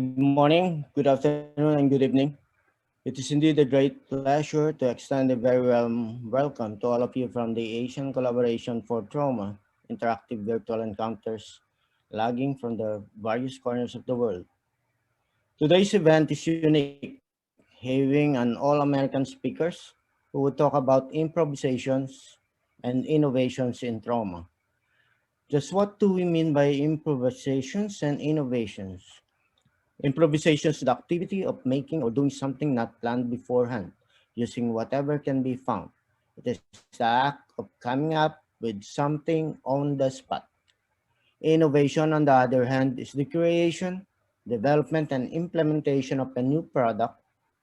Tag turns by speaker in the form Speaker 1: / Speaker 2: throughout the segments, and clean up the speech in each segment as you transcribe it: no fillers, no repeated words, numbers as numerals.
Speaker 1: Good morning, good afternoon, and good evening. It is indeed a great pleasure to extend a very warm welcome to all of you from the Asian Collaboration for Trauma interactive virtual encounters logging from the various corners of the world. Today's event is unique, having an all-American speakers who will talk about improvisations and innovations in trauma. Just what do we mean by improvisations and innovations? Improvisation is the activity of making or doing something not planned beforehand, using whatever can be found. It is the act of coming up with something on the spot. Innovation, on the other hand, is the creation, development, and implementation of a new product,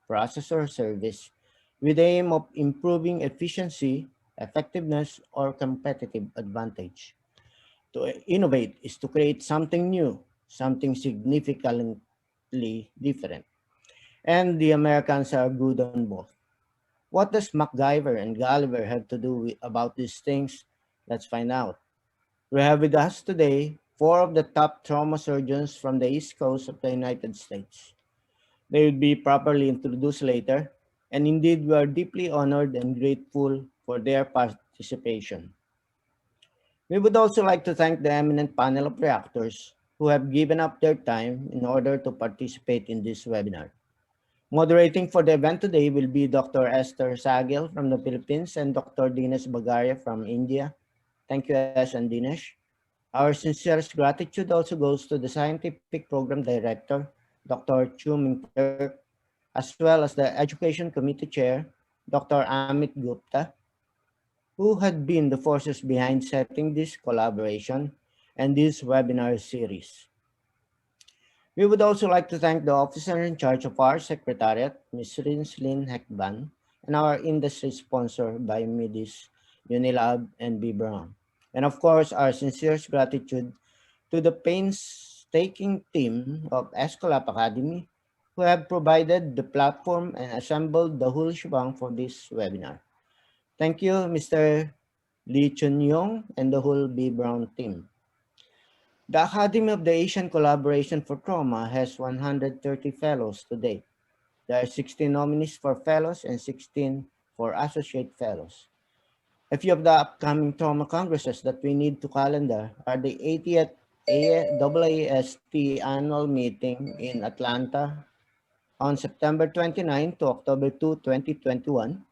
Speaker 1: process, or service with the aim of improving efficiency, effectiveness, or competitive advantage. To innovate is to create something new, something significantly different. And the Americans are good on both. What does MacGyver and Gulliver have to do about these things? Let's find out. We have with us today four of the top trauma surgeons from the East Coast of the United States. They will be properly introduced later, and indeed we are deeply honored and grateful for their participation. We would also like to thank the eminent panel of reactors who have given up their time in order to participate in this webinar. Moderating for the event today will be Dr. Esther Sagil from the Philippines and Dr. Dinesh Bagaria from India. Thank you, Es and Dinesh. Our sincerest gratitude also goes to the Scientific Program Director, Dr. Chu Ming-Turk, as well as the Education Committee Chair, Dr. Amit Gupta, who had been the forces behind setting this collaboration and this webinar series. We would also like to thank the officer in charge of our secretariat, Ms. Rinslin Heckban, and our industry sponsor by Midis, Unilab, and B. Brown. And of course, our sincerest gratitude to the painstaking team of Escolap Academy who have provided the platform and assembled the whole shebang for this webinar. Thank you, Mr. Lee Chun-yong and the whole B. Brown team. The Academy of the Asian Collaboration for Trauma has 130 fellows today. There are 16 nominees for fellows and 16 for associate fellows. A few of the upcoming trauma congresses that we need to calendar are the 80th AAST annual meeting in Atlanta on September 29 to October 2, 2021,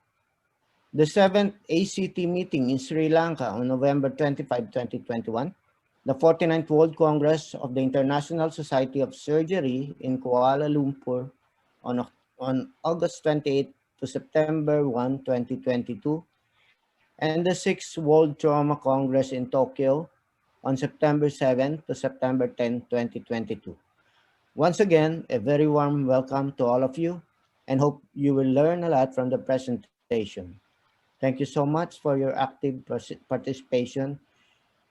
Speaker 1: the 7th ACT meeting in Sri Lanka on November 25, 2021, the 49th World Congress of the International Society of Surgery in Kuala Lumpur on August 28 to September 1, 2022, and the 6th World Trauma Congress in Tokyo on September 7 to September 10, 2022. Once again, a very warm welcome to all of you and hope you will learn a lot from the presentation. Thank you so much for your active participation.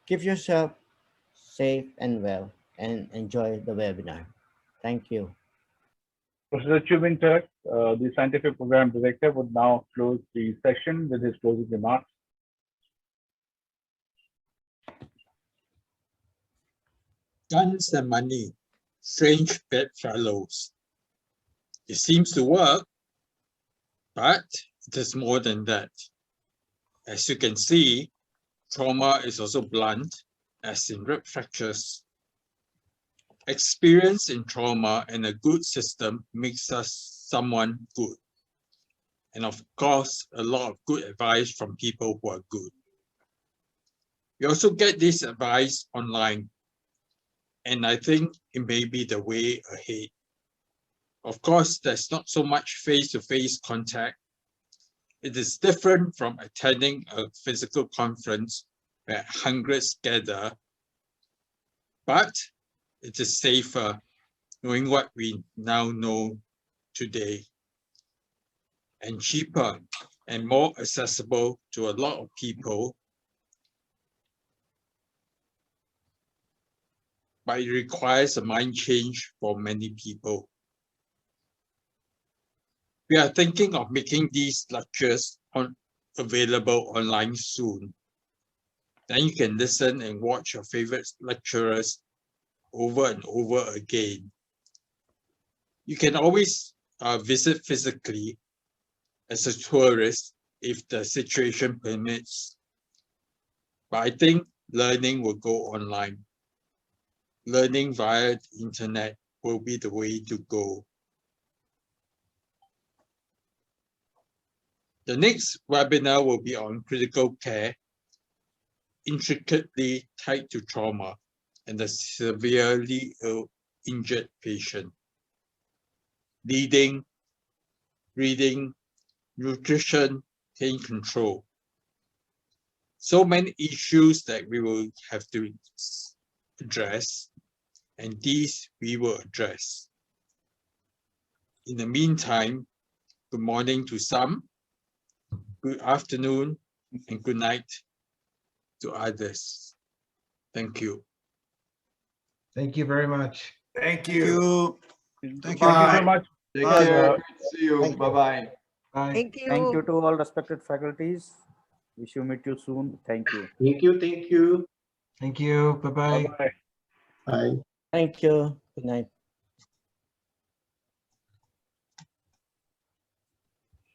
Speaker 1: Keep yourself safe and well and enjoy the webinar. Thank you.
Speaker 2: Professor Chu Ming-Turk, the Scientific Program Director, would now close the session with his closing remarks.
Speaker 3: Guns and money, strange bedfellows. It seems to work, but it is more than that. As you can see, trauma is also blunt, as in rib fractures. Experience in trauma and a good system makes us someone good. And of course, a lot of good advice from people who are good. We also get this advice online, and I think it may be the way ahead. Of course, there's not so much face-to-face contact. It is different from attending a physical conference where hundreds gather, but it is safer knowing what we now know today, and cheaper and more accessible to a lot of people, but it requires a mind change for many people. We are thinking of making these lectures available online soon. Then you can listen and watch your favorite lecturers over and over again. You can always visit physically as a tourist if the situation permits. But I think learning will go online. Learning via the internet will be the way to go. The next webinar will be on critical care, intricately tied to trauma and the severely injured patient. Leading, reading, nutrition, pain control. So many issues that we will have to address, and these we will address. In the meantime, good morning to some, good afternoon, and good night to others. Thank you.
Speaker 4: Thank you very much.
Speaker 5: Thank
Speaker 1: Thank
Speaker 5: you.
Speaker 1: you.
Speaker 2: Thank you so much.
Speaker 4: Take
Speaker 1: Bye.
Speaker 4: care.
Speaker 5: See you.
Speaker 1: Thank you.
Speaker 5: Bye-bye.
Speaker 4: Bye.
Speaker 6: Thank you.
Speaker 7: Thank you to all respected faculties. Wish you meet you soon. Thank you.
Speaker 5: Thank you. Thank you.
Speaker 4: Thank you. Bye-bye.
Speaker 2: Bye-bye.
Speaker 5: Bye.
Speaker 1: Thank you. Good night.